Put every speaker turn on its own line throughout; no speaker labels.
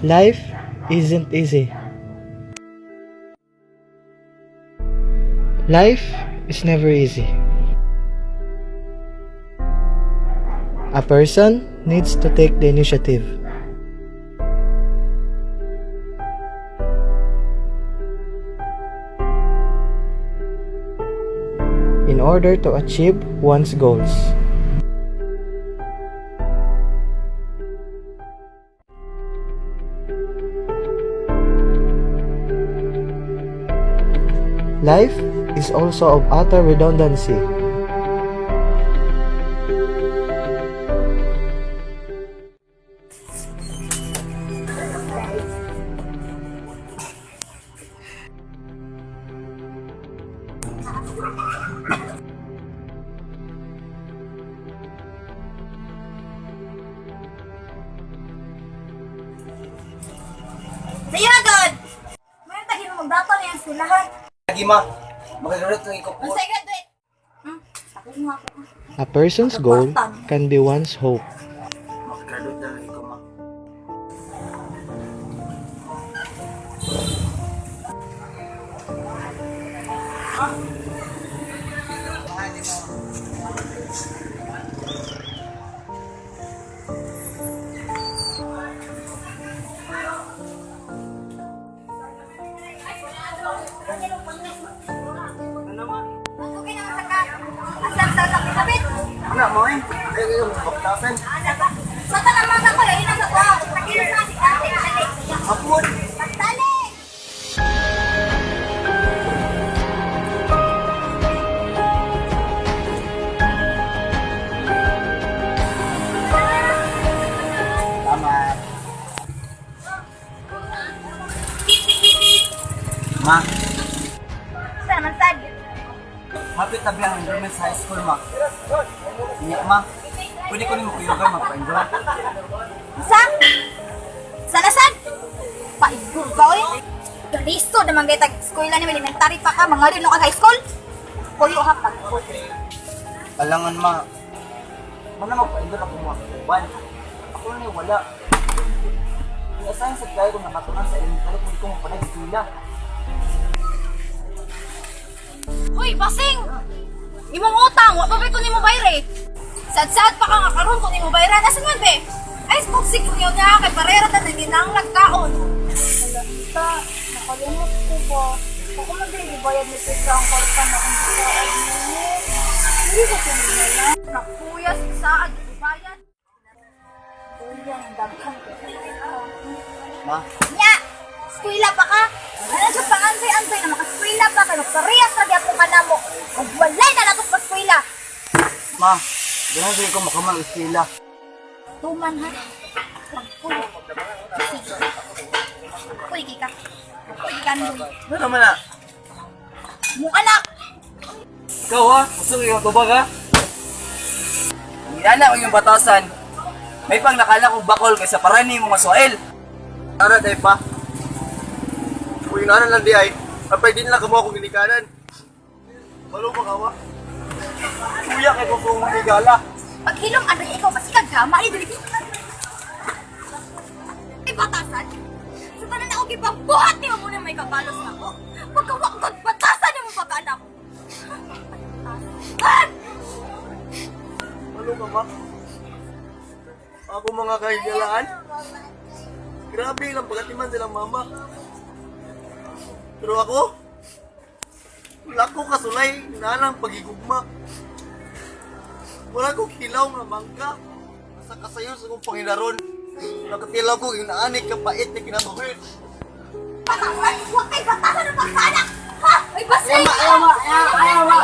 Life isn't easy. Life is never easy. A person needs to take the initiative. In order to achieve one's goals. Life is also of utter redundancy.
Sige na, God! Mayroon tagi mo magdato na yung skulahan.
Lagi ma, magagarot ng ikot
Ang
po.
sige, graduate! Sakit mo ako.
A person's goal can be one's hope.
Magagarot ng ikot ma.
Okay naman sa ka. Asal sa kapit.
Ano mo eh? Ay, kayo, baktasan.
Sa tanang ako, yun ang ako. Nakilos na si Kate.
Hapon!
Pagdali!
Tama. Ma,
Sa naman, Sad.
hapit na bilang Enderman's High School, ma. Hindi, ma. Pwede ko rin makuyugan, magpa-enjoy.
Sa? Sana, Sad? Paigur ka, oy. Listo naman kayo tag-school na naman. Elementary pa ka. Mga rin ka high school. Puyo ha, pag-school.
Alangan, ma. Mana magpa-enjoy ako mga kuban. Ako na wala. Inasahin sa tayo kung nakatunan sa elementary kung ikaw mapanag-sila.
Hoy, basing! Imong utang, wa pa ba ito ni mo bayre? Sad-sad pa ka nga karon kung ni mo bayra. Nasaan man, be? Ay, spoksik ko niyo niya, kay parera na naging nagkaon. Salita, nakalimot ko ba? Ako man din, ibayad ni Petra ang korta na kung saad mo. Hindi ko pinila. Nakuya, saad, ibayad. Kuya, ang daghan ko.
Ma,
Nya! Eskwela pa ka? Ano sa pang-anday-anday na makaskwela pa ka? Nagparehas na ako ka na mo. Kung walay na natok pa eskwela.
ma. Ganun din ko makamang-eskwela.
Tuman ha? Pagpulo. Puy ka. Puy ka nung.
Ano naman na?
Mung anak!
Ikaw ha? Gusto ko yung tubag ha? Inana ko yung batasan. May pang nakala kong bakol kaysa parani mo maswail. Ara day pa. Kung inana lang di ay, kapay din lang kamo akong ginikanan. Malo pa kawa. Kuya kay ko kung manigala.
Pag hilong ano ikaw kasi kagama, ay dili. Ay batasan? Sa tanan na ako kipabuhat niyo muna may kabalos na ako. Pagkawakot batasan niyo mo pagkaanak. Batasan!
Malo ka ba? Ako mga kahigalaan. Grabe lang pagkatiman silang mama. Pero ako, wala ko kasulay na lang pagigugma. Wala ko kilaw nga mangka. Sa kasayon sa kong Panginoon. Nakatilaw ko yung naanik kapait na kinatuhin.
Batasan! Huwag kayo batasan ng pagkaanak! Ha? Ay basay!
Ayaw ma! Ayaw ma!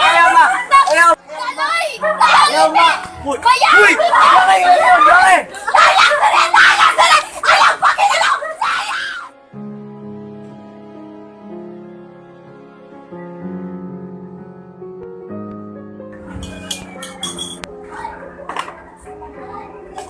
Ayaw ma! Ayaw!
Kaloy!
Ayaw ma!
Bayan!
Uy! Bakay! Bakay!
Sayang sa rin! Sayang sa rin! Ayaw pa kinalaw! Sayang!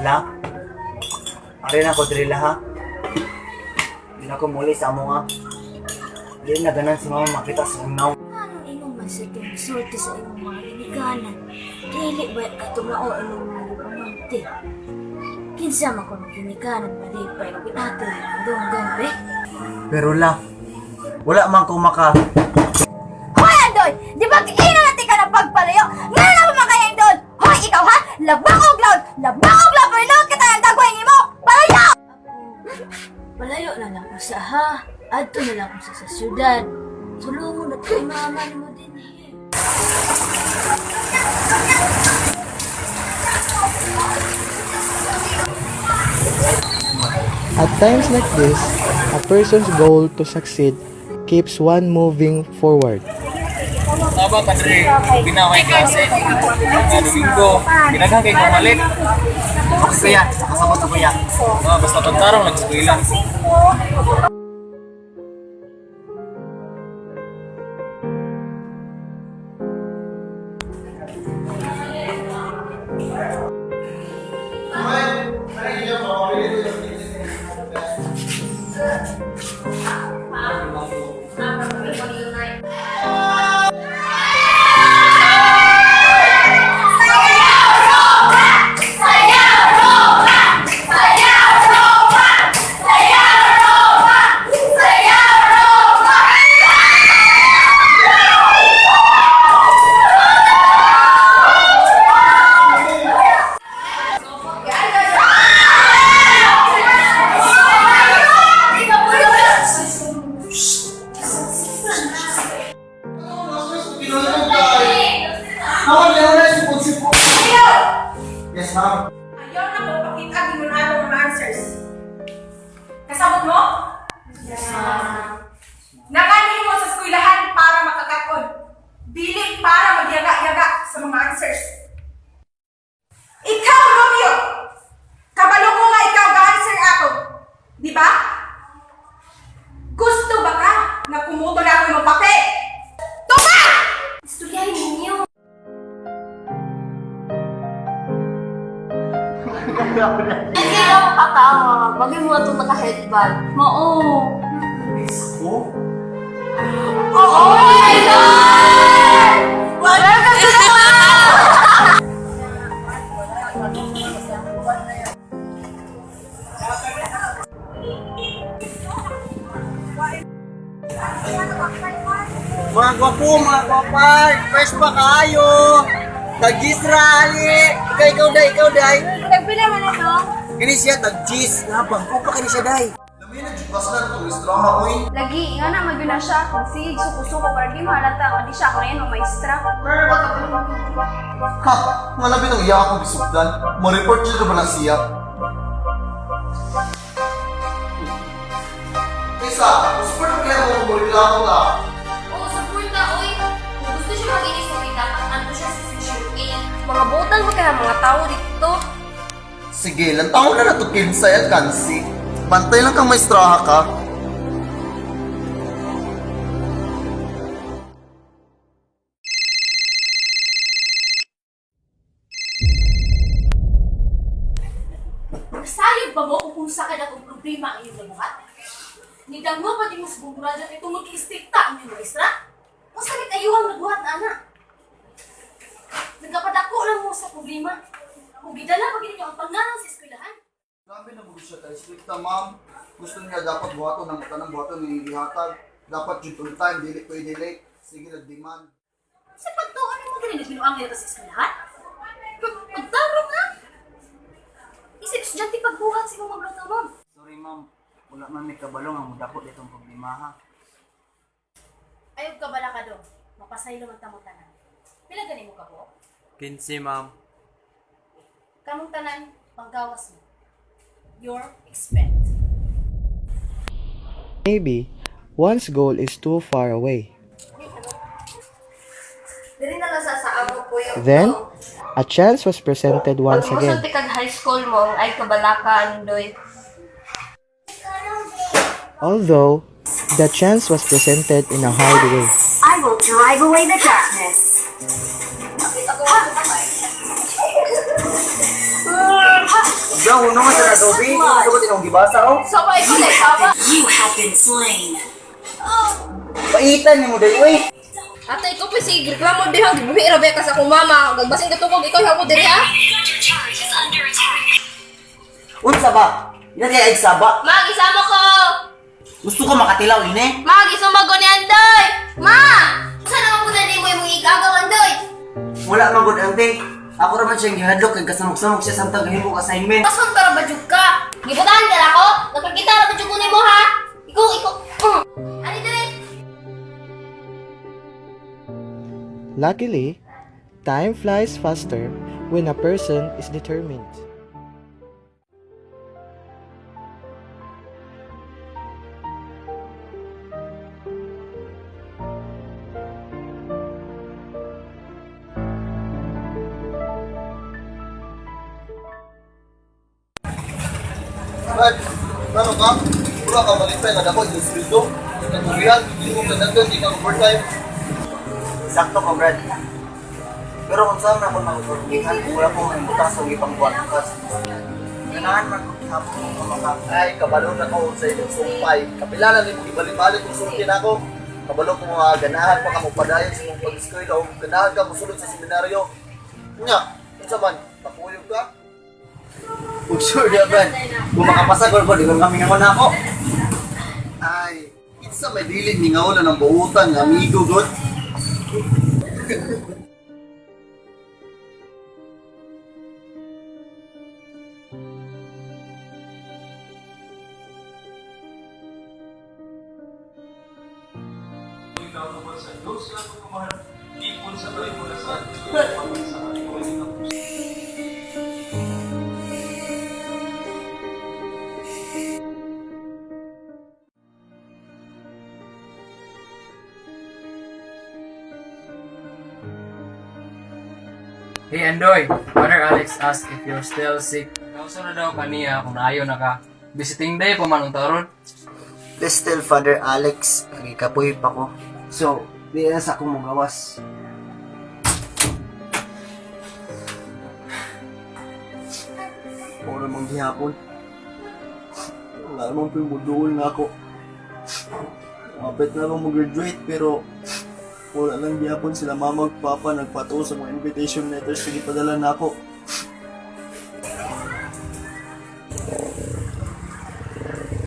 La, ari na ko drila ha. Di na ko muli sa amo nga. Di na ganan si mama makita sa unaw.
Anong imong masigong sulti sa imong mga ginikanan? Dili ba katumao imong mga pamante? Kinsa man ko ginikanan malipay ug natin ang dunggan be.
Pero la, wala man ko maka...
Hoy, Andoy! Di ba inanati ka ng pagpalayo? Nga na ba kaya doon? Hoy, ikaw ha? Labang og loud! Labang og loud! Perload ka tayong dagway mo! Palayo!
Malayo na lang ko sa ha. Adto na lang ko sa syudad. Tulungon at kay mama ni mo din eh.
At times like this, a person's goal to succeed keeps one moving forward.
Tama, Padre. Ginaway klase. Mga Domingo. Ginaghan kay kumalit.
Kuya, kasabot ko kuya.
Basta pagtarong nag-eskwela.
Yes, ma'am.
Ayaw na mo pakita mo na atong mga answers. Kasabot mo? Yes, ma'am. Nangani mo sa eskwelahan para makakakon. Dili para magyaga-yaga sa mga answers. Ikaw, Romeo! Kabalo ko nga ikaw ga-answer ako. Di ba? Gusto ba ka na kumuto na ako ng papel? Tuma! Istoryahin ninyo.
Hindi ako katawa. Bagay mo itong naka-headband. Oo.
Oh?
Oh my God! Wala ka
Mga gwapo, mga gwapay. Fresh pa kayo. Tag-gisra, ali. Ikaw, day.
Nagpila man ito?
Kini siya, tag-gis. Nabang ko pa kini siya, day. Alam mo yun, nagjukas na itong restaurant ako eh.
Lagi, nga na magyun na siya. Kung sige, suko-suko, para di mahalata. Kung di siya ako ngayon, maestra.
Ha, malapit ang iya akong bisugdan. Ma-report siya ba na siya? Isa, support mo kaya mo kumulila ako na.
Oo, support na, oy. Kung gusto siya mag-inis sa kita, ano siya sa section A. Mga botang mo kaya mga tao dito.
Sige, lantaw na na ito kinsay at kansi. Bantay lang kang maestraha ka.
Sayod ba mo kung sa kada kong problema ang iyong nabuhat? Nidang mo pa di mo sa bumurada ito mag-istikta ang iyong maestra? O sakit ayuhang nabuhat na anak? Nagkapadako lang mo sa problema. Kung gidala pa ginyo ang pangarang sa eskwelahan.
Grabe na mo siya tayo. Stricta, ma'am. Gusto niya dapat buhaton ng tanang buhaton ng ilihatag. Dapat yung time, dili pwede late. Sige, nag-demand.
Sa pagtuon mo ganun binuang nila sa eskwelahan? Pagtarong ha? Isip estudyante pagbuhat sa mga maglutawan.
Sorry, ma'am. Wala man may kabalong ang mudakot itong problema, ha?
Ayog ka bala ka do. Mapasaylo man tamo tanan. Pila gani mo ka po?
15, ma'am.
Kamong tanan, panggawas mo. Your expect.
Maybe one's goal is too far away.
Dili na lang sa amo po yung...
Then, a chance was presented once
Pag
again.
musulti kang high school mo, ay kabalakan, doy.
Although, the chance was presented in a hard way.
I will drive away the darkness.
Diyan, huwag naman sa Adobe. Sagot itong gibasa, oh.
Sabay ko na, sabay.
You have been slain.
Paitan ni mo, day, uy.
Atay ko pa si reklamo dihang gibuhi ra ka sa akong mama. Gagbasing katugog ikaw habo diri ha.
Unsa ba? Ina di ay saba.
Ma, gisama ko!
Gusto ko makatilaw ini.
Ma, gisumago ni Andoy! Ma! Saan naman po na mo yung igagaw, Andoy?
Wala man gud ante. Ako ra man siyang gihadlok kay kasamok-samok siya samtang gahimo assignment.
Pasun para ba jud ka? Gibutahan ka na ako? Nagkakita na ba jud ko nimo ha? Ikaw. Ani dire?
Luckily, time flies faster when a person is determined.
Brad, ano ka? Pura ka malipay na ako yung sweldo. Nagkulihan, hindi mo ganagdan, hindi ka overtime. Sakto ko, Brad. Pero kung saan na ako mag-overtime, wala ko may butas o ipang buwan. Ganahan man kung hapon ko makakay, kabalo na ko sa inyong sumpay. Kapilala ni mo, ibalik-balik kung sultin ako. Kabalo ko mga ganahan pa ka mo padayon sa mong pag-eskwela o ganahan ka mo sulod sa seminaryo. Nga, kung saan man, pakuyog ka. Kung sure na, Brad. Kung makapasagor ko, di ba kami nga na ako? Ay, isa may dilig ni nga wala ng buutan ng amigo, God.
Hey Andoy, Father Alex asked if you're still sick. Kausa na daw kaniya kung naayo na ka. Visiting day pa man ang taron.
This still Father Alex, nagikapoy pa ko. So, di na sa akong magawas. Wala namang gihapon. Wala namang pimuduol na ako. Mapit na akong mag-graduate pero wala lang gihapon sila mama at papa nagpatuo sa mga invitation letters na ipadala na ako.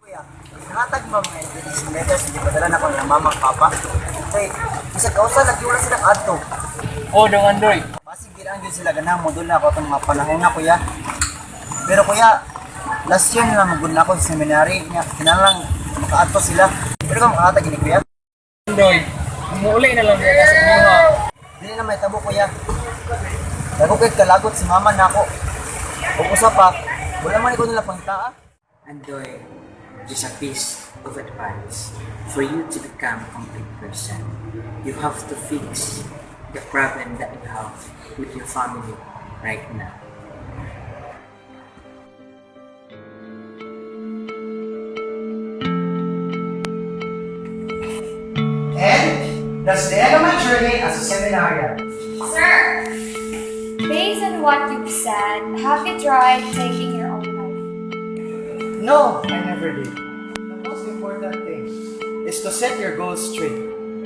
Kuya, hatag ba mga invitation letters na ipadala na ako ng mama at papa? Kaya, isa kausa, nag-iwala sila kadto.
Oh, dong Andoy.
Pasig giraan yun sila ganang mo doon na ako itong mga panahon na kuya. Pero kuya, last year na magod na ako sa seminary niya. Kinalang makaadto sila. Pero kung makatag ini kuya,
Andoy, umuuli na lang diya sa inyo ha.
hindi na may tabo kuya. Nagukit kalagot si mama na ako. Kung usa pa, wala man ko nila pangtaa.
Andoy, just a piece of advice. For you to become a complete person, you have to fix the problem that you have with your family right now.
And that's the end of my journey as a seminarian.
Sir, based on what you've said, have you tried taking your own life?
No, I never did. The most important thing is to set your goals straight,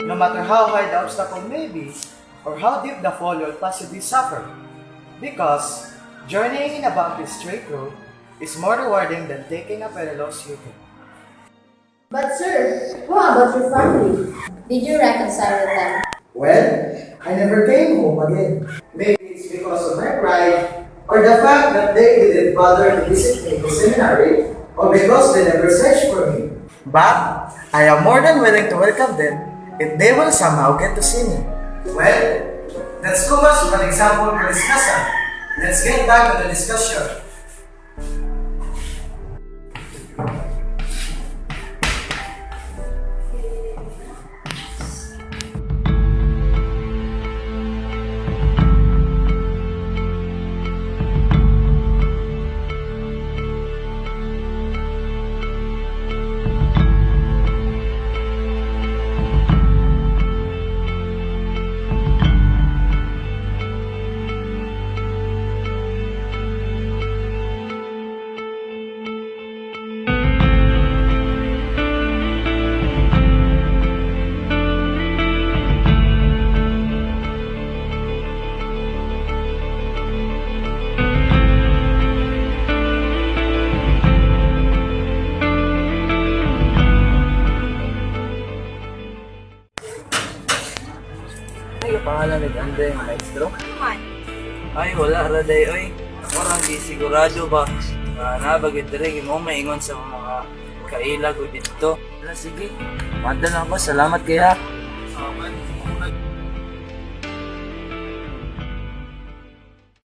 no matter how high the obstacle may be or how deep the fall you'll possibly suffer. Because journeying in a bumpy straight road is more rewarding than taking a perilous U-turn.
But sir, how about your family? Did you reconcile with them?
Well, I never came home again. Maybe it's because of my pride, or the fact that they didn't bother to visit me in the seminary, or because they never searched for me. But I am more than willing to welcome them if they will somehow get to see me. Well, that's too much of an example for discussion. Let's get back to the discussion. pangalan ni Andoy, maestro?
Man.
Ay, wala raday, oy. Ako lang di sigurado ba. Nabagit rin, mo maingon sa mga kailag o dito. Wala, sige. Madal ako, salamat kaya.